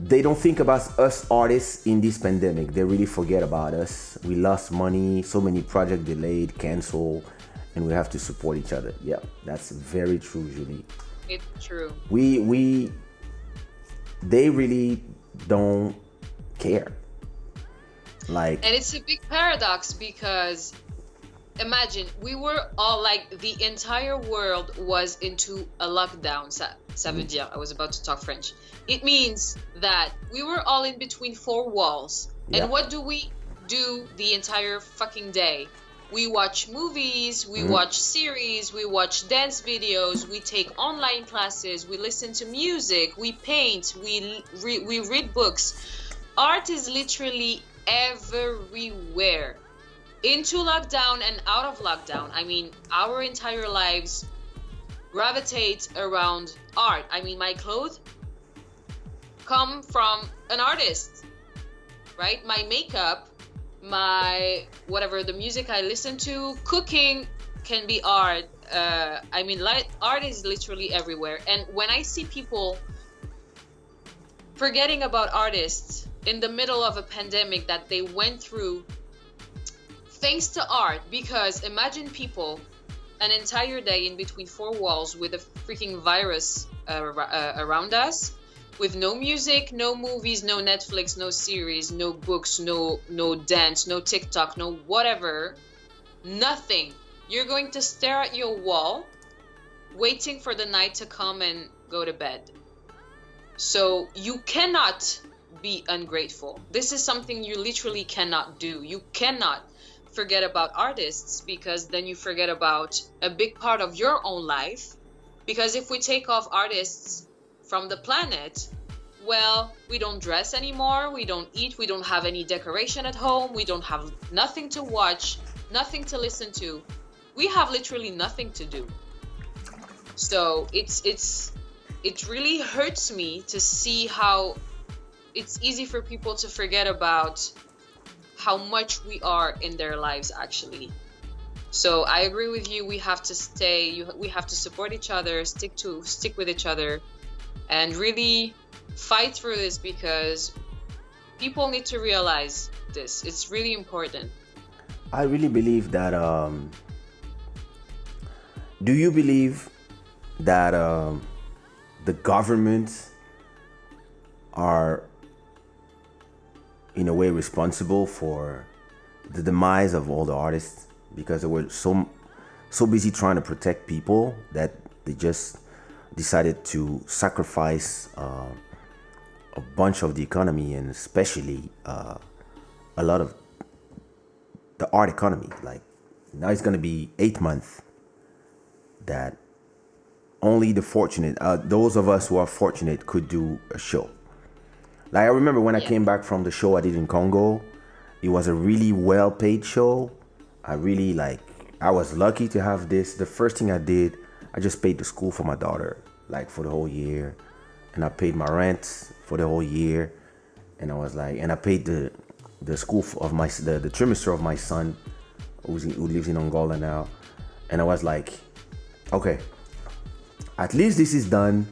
they don't think about us artists in this pandemic. They really forget about us. We lost money, so many projects delayed, canceled, and we have to support each other. Yeah, that's very true, Julie. It's true. We they really don't care. Like, And it's a big paradox because imagine we were all like the entire world was into a lockdown. Ça veut dire, I was about to talk French. It means that we were all in between four walls. yeah, And what do we do the entire fucking day? We watch movies, we watch series, we watch dance videos, we take online classes, we listen to music, we paint, we read books. Art is literally everywhere. Into lockdown and out of lockdown. I mean, our entire lives gravitate around art. I mean, my clothes come from an artist, right? My makeup, my whatever, the music I listen to, cooking can be art. I mean, art is literally everywhere. And when I see people forgetting about artists in the middle of a pandemic that they went through thanks to art, because imagine people an entire day in between four walls with a freaking virus around us, with no music, no movies, no Netflix, no series, no books, no dance, no TikTok, no whatever, nothing. You're going to stare at your wall waiting for the night to come and go to bed. So you cannot be ungrateful. This is something you literally cannot do. You cannot forget about artists, because then you forget about a big part of your own life. Because if we take off artists from the planet, well, we don't dress anymore, we don't eat, we don't have any decoration at home, we don't have nothing to watch, nothing to listen to. We have literally nothing to do. So it really hurts me to see how it's easy for people to forget about how much we are in their lives actually. So I agree with you. We have to we have to support each other, stick with each other, and really fight through this, because people need to realize this. It's really important. I really believe that. Do you believe that the government are in a way responsible for the demise of all the artists, because they were so busy trying to protect people that they just decided to sacrifice a bunch of the economy, and especially a lot of the art economy. Like, now it's going to be 8 months that only the fortunate, those of us who are fortunate, could do a show. Like, I remember when I came back from the show I did in Congo, it was a really well-paid show. I was lucky to have this. The first thing I did, I just paid the school for my daughter, like, for the whole year. And I paid my rent for the whole year. And I was like, and I paid the school of the trimester of my son, who lives in Angola now. And I was like, okay, at least this is done.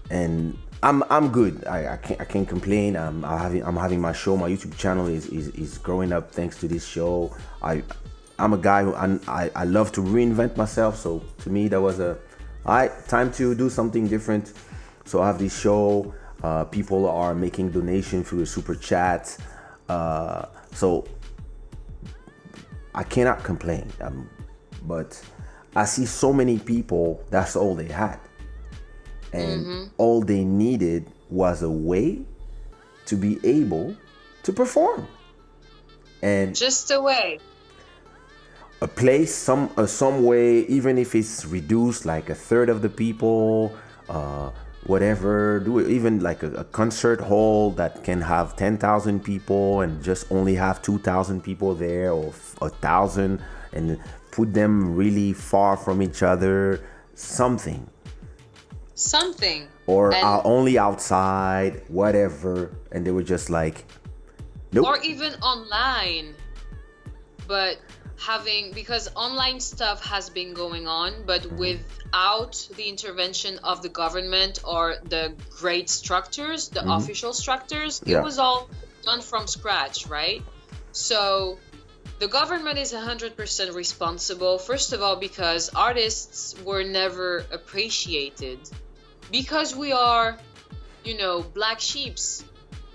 And I'm good. I can't complain. I'm having my show. My YouTube channel is growing up thanks to this show. I'm a guy who I love to reinvent myself. So to me, that was time to do something different. So I have this show. People are making donations through the super chat. So I cannot complain. But I see so many people, that's all they had. And all they needed was a way to be able to perform. And just a way. A place, some way, even if it's reduced, like a third of the people, whatever, do it, even like a concert hall that can have 10,000 people and just only have 2,000 people there, or 1,000, and put them really far from each other, something. Or only outside, whatever. And they were just like, nope. Or even online. But having, because online stuff has been going on, but without the intervention of the government or the great structures, the official structures, it Yeah. was all done from scratch, right? So the government is 100% responsible, first of all, because artists were never appreciated. Because we are, black sheeps.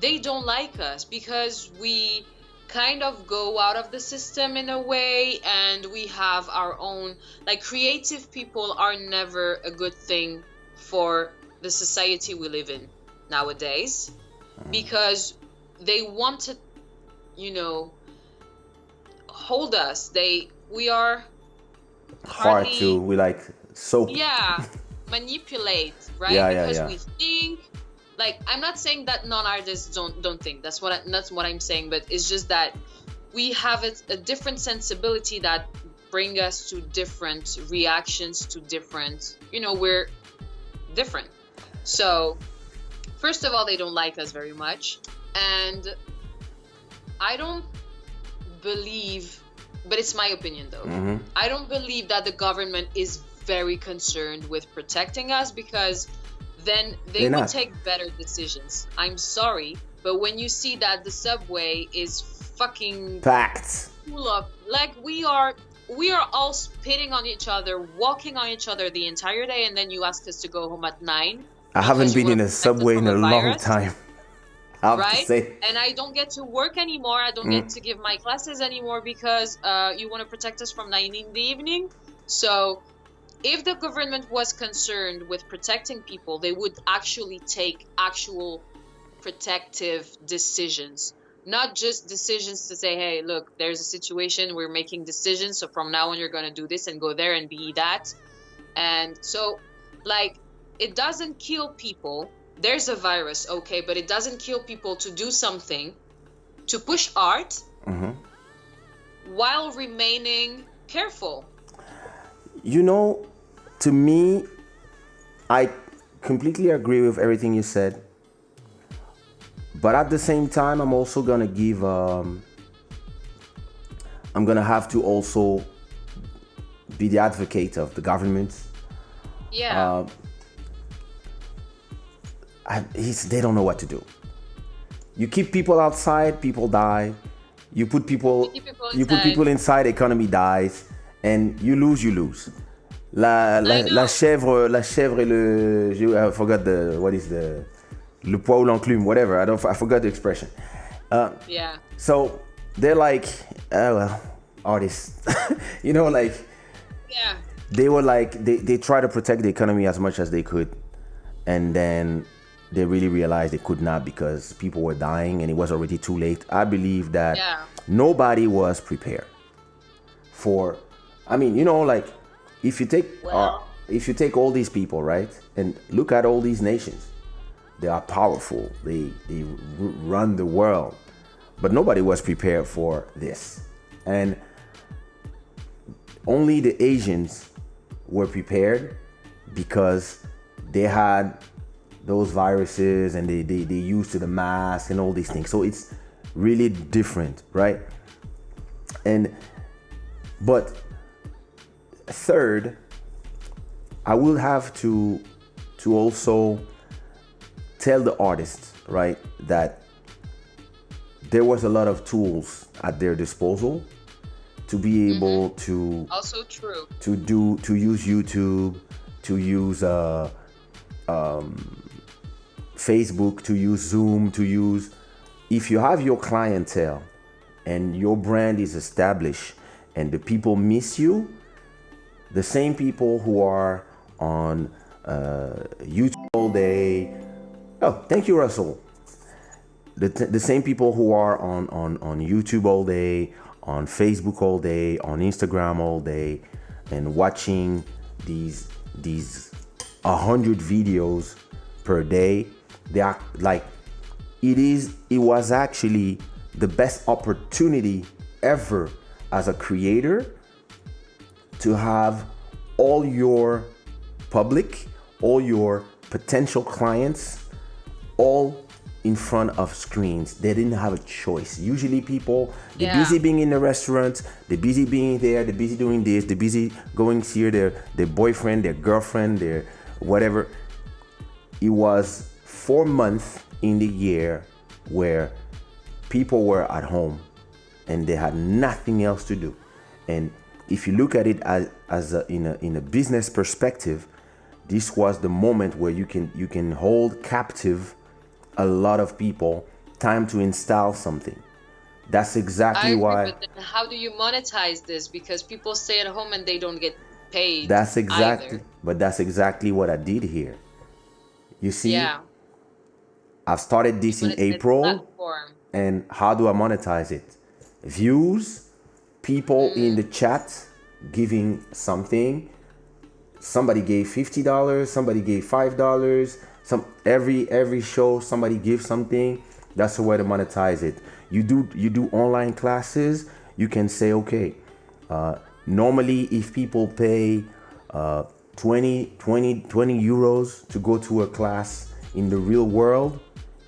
They don't like us because we kind of go out of the system in a way, and we have our own, like, creative people are never a good thing for the society we live in nowadays, because they want to, hold us. We are Hard to, hardly, we like soap. yeah, manipulate, right? Yeah, yeah, Because yeah. we think, like, I'm not saying that non-artists don't think. That's what I'm saying, but it's just that we have a different sensibility that bring us to different reactions to different, we're different. So first of all, they don't like us very much, and I don't believe, but it's my opinion though, I don't believe that the government is very concerned with protecting us, because then they They're would not. take better decisions. I'm sorry, but when you see that the subway is fucking Facts. full of, like, we are all spitting on each other, walking on each other the entire day, and then you ask us to go home at 9 I haven't because you been want in to a protect us subway in from a a long virus, time. I have to right? say. And I don't get to work anymore. I don't get to give my classes anymore because you want to protect us from 9 in the evening. So if the government was concerned with protecting people, they would actually take actual protective decisions, not just decisions to say, hey, look, there's a situation, we're making decisions, so from now on you're going to do this and go there and be that. And so, like, it doesn't kill people. There's a virus, okay, but it doesn't kill people to do something, to push art while remaining careful. To me, I completely agree with everything you said. But at the same time, I'm also gonna give. I'm gonna have to also be the advocate of the government. Yeah. They don't know what to do. You keep people outside, people die. You put people, keep people you put inside. people inside, economy dies, and you lose, you lose. La chèvre et le, I forgot what is le poids ou l'enclume, whatever. I forgot the expression. Yeah. So they're like, oh well, artists, like Yeah. they were like they try to protect the economy as much as they could, and then they really realized they could not because people were dying and it was already too late. I believe that nobody was prepared for. I mean, like if you take all these people, right, and look at all these nations, they are powerful. They run the world, but nobody was prepared for this, and only the Asians were prepared because they had those viruses and they used to the mask and all these things. So it's really different, right? But third, I will have to also tell the artists, right, that there was a lot of tools at their disposal to be able to also true to use YouTube, to use Facebook, to use Zoom, to use, if you have your clientele and your brand is established and the people miss you, the same people who are on YouTube all day. Oh, thank you, Russell. The same people who are on YouTube all day, on Facebook all day, on Instagram all day, and watching these 100 videos per day. They are like, it was actually the best opportunity ever as a creator to have all your public, all your potential clients, all in front of screens. They didn't have a choice. Usually people, they're Yeah. busy being in the restaurant, they're busy being there, they're busy doing this, they're busy going to see their boyfriend, their girlfriend, their whatever. It was 4 months in the year where people were at home and they had nothing else to do. And if you look at it in a business perspective, this was the moment where you can hold captive a lot of people, time to install something. That's I exactly agree, why. but then how do you monetize this? Because people stay at home and they don't get paid That's exactly, either. but that's exactly what I did here. You see, Yeah, I've started you this in monetize the April, platform. and how do I monetize it? Views, people in the chat giving something. Somebody gave $50, somebody gave $5. Every show somebody gives something. That's the way to monetize it. You do online classes. You can say, okay, normally if people pay 20 euros to go to a class in the real world,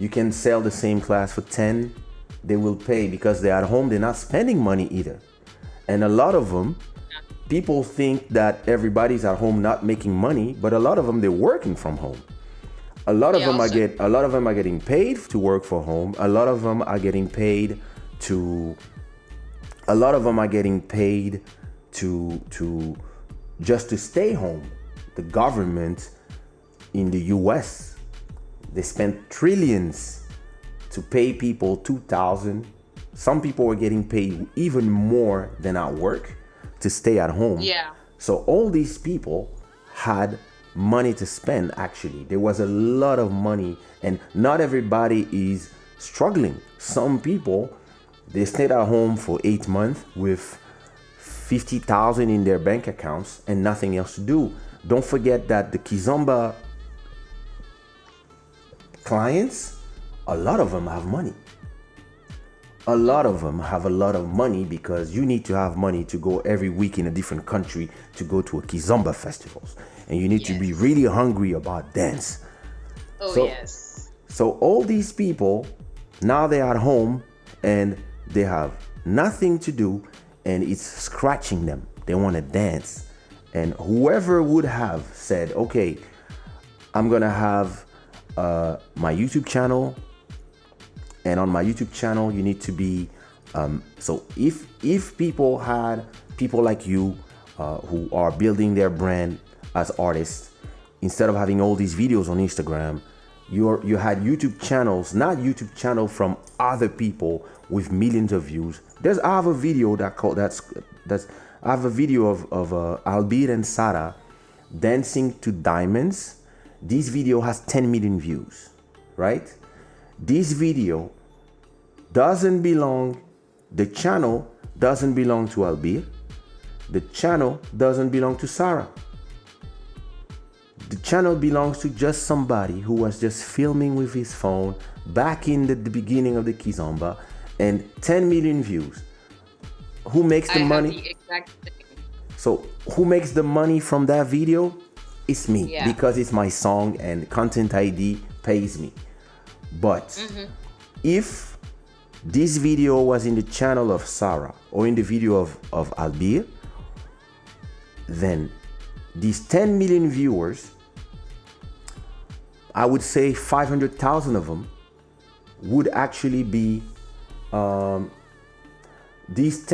you can sell the same class for 10. They will pay because they're at home. They're not spending money either. And a lot of them, people think that everybody's at home not making money, but a lot of them, they're working from home. A lot of Yeah, them are also. getting paid to work for home. A lot of them are getting paid to a lot of them are getting paid to just to stay home. The government in the US, they spent trillions to pay people 2,000. Some people were getting paid even more than at work to stay at home. Yeah. So all these people had money to spend. Actually, there was a lot of money, and not everybody is struggling. Some people, they stayed at home for 8 months with 50,000 in their bank accounts and nothing else to do. Don't forget that the Kizomba clients, a lot of them have money. A lot of them have a lot of money because you need to have money to go every week in a different country to go to a Kizomba festivals. And you need to be Yes. really hungry about dance. Oh, So, yes. so all these people, now they're at home and they have nothing to do and it's scratching them. They want to dance. And whoever would have said, okay, I'm going to have my YouTube channel, and on my YouTube channel you need to be so if people had people like you who are building their brand as artists, instead of having all these videos on Instagram, you had YouTube channels, not YouTube channel from other people with millions of views. I have a video I have a video of Albir and Shada dancing to Diamonds. This video has 10 million views, right? This video doesn't belong, the channel doesn't belong to Albir. The channel doesn't belong to Sarah. The channel belongs to just somebody who was just filming with his phone back in the beginning of the Kizomba, and 10 million views. Who makes the I have money? the exact same. So who makes the money from that video? It's me, Yeah. because it's my song and Content ID pays me. But if this video was in the channel of Sarah or in the video of Albir, then these 10 million viewers, I would say 500,000 of them would actually be these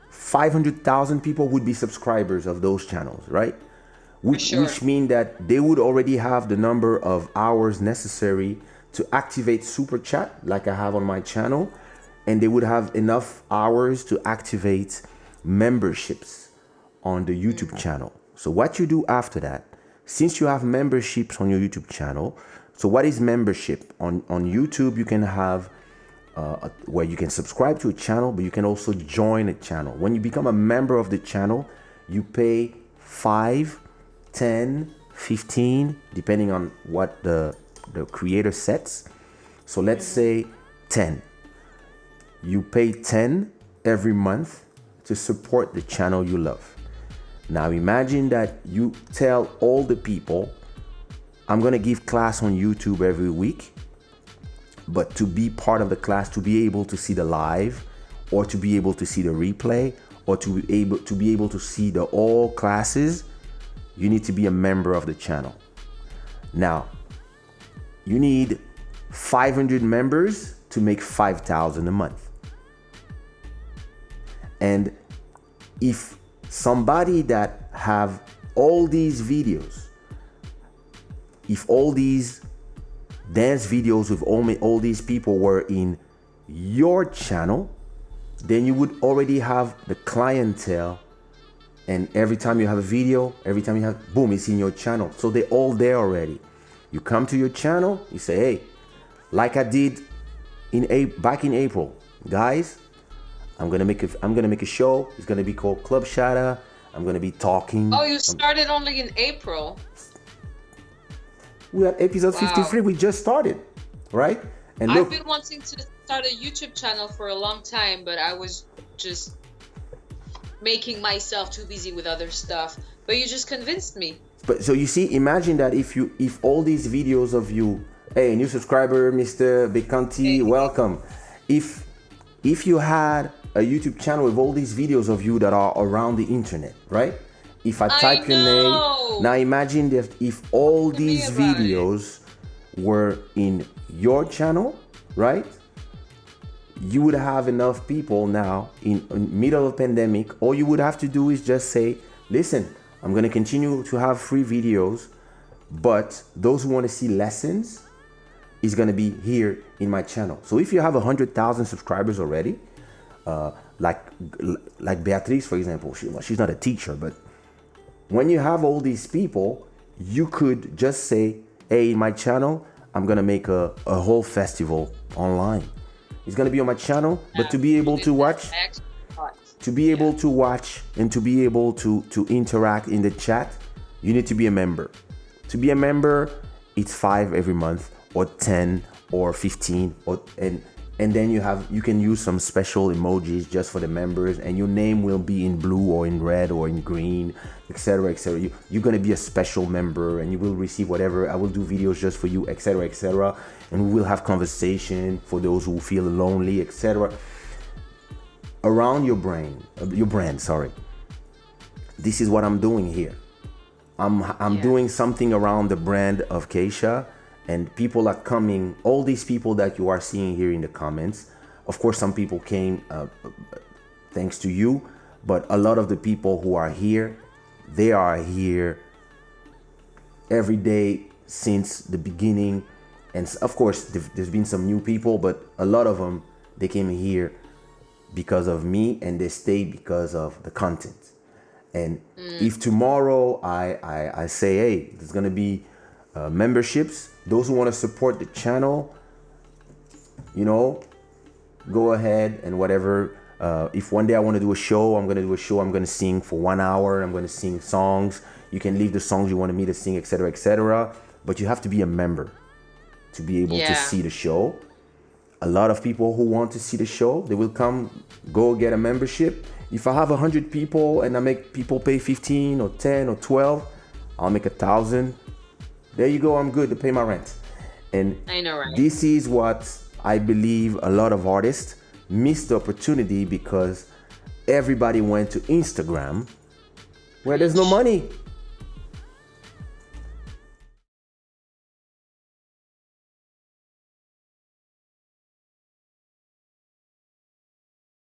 500,000 people would be subscribers of those channels, right? Which mean that they would already have the number of hours necessary to activate super chat like I have on my channel, and they would have enough hours to activate memberships on the YouTube channel. So what you do after that, since you have memberships on your YouTube channel, so what is membership? On YouTube, you can have where you can subscribe to a channel, but you can also join a channel. When you become a member of the channel, you pay 5, 10, 15, depending on what the creator sets. So let's say 10. You pay 10 every month to support the channel you love. Now imagine that you tell all the people I'm gonna give class on YouTube every week, but to be part of the class, to be able to see the live, or to be able to see the replay, or to be able to see the all classes, you need to be a member of the channel. Now, you need 500 members to make 5,000 a month. And if somebody that have all these videos, if all these dance videos with all these people were in your channel, then you would already have the clientele, and every time you have a video, every time you have, boom, it's in your channel. So they're all there already. You come to your channel, you say, hey, like I did back in April, guys, I'm gonna make a show. It's gonna be called Club Shada. I'm gonna be talking. Oh, you started only in April. We have episode 53. We just started, right? And look, I've been wanting to start a YouTube channel for a long time, but I was just making myself too busy with other stuff. But you just convinced me. But so you see, imagine that if all these videos of you, hey, new subscriber, Mr. Becanti, welcome. If you had a YouTube channel with all these videos of you that are around the internet, right? If I type your name, now imagine that if all these videos were in your channel, right? You would have enough people now in middle of pandemic. All you would have to do is just say, listen, I'm going to continue to have free videos, but those who want to see lessons is going to be here in my channel. So if you have 100,000 subscribers already, like Beatrice, for example, she's not a teacher, but when you have all these people, you could just say, hey, in my channel, I'm going to make a whole festival online. It's going to be on my channel, but to be able to watch, and to be able to interact in the chat, you need to be a member. To be a member, it's $5 every month, or 10 or 15, and then you can use some special emojis just for the members, and your name will be in blue or in red or in green, etc., etc. You're gonna be a special member, and you will receive whatever. I will do videos just for you, etc., etc., and we will have conversation for those who feel lonely, etc. Around your brand. Sorry. This is what I'm doing here. I'm doing something around the brand of Kaysha. And people are coming, all these people that you are seeing here in the comments. Of course, some people came thanks to you, but a lot of the people who are here, they are here every day since the beginning. And of course, there's been some new people, but a lot of them, they came here because of me, and they stayed because of the content. And if tomorrow I say, hey, there's gonna be memberships, those who want to support the channel, go ahead and whatever. If one day I want to do a show, I'm going to do a show. I'm going to sing for 1 hour. I'm going to sing songs. You can leave the songs you wanted me to sing, etc., etc. But you have to be a member to be able to see the show. A lot of people who want to see the show, they will go get a membership. If I have 100 people and I make people pay 15 or 10 or 12, I'll make 1,000. There you go, I'm good to pay my rent. And I know, right? This is what I believe a lot of artists missed the opportunity because everybody went to Instagram where there's no money.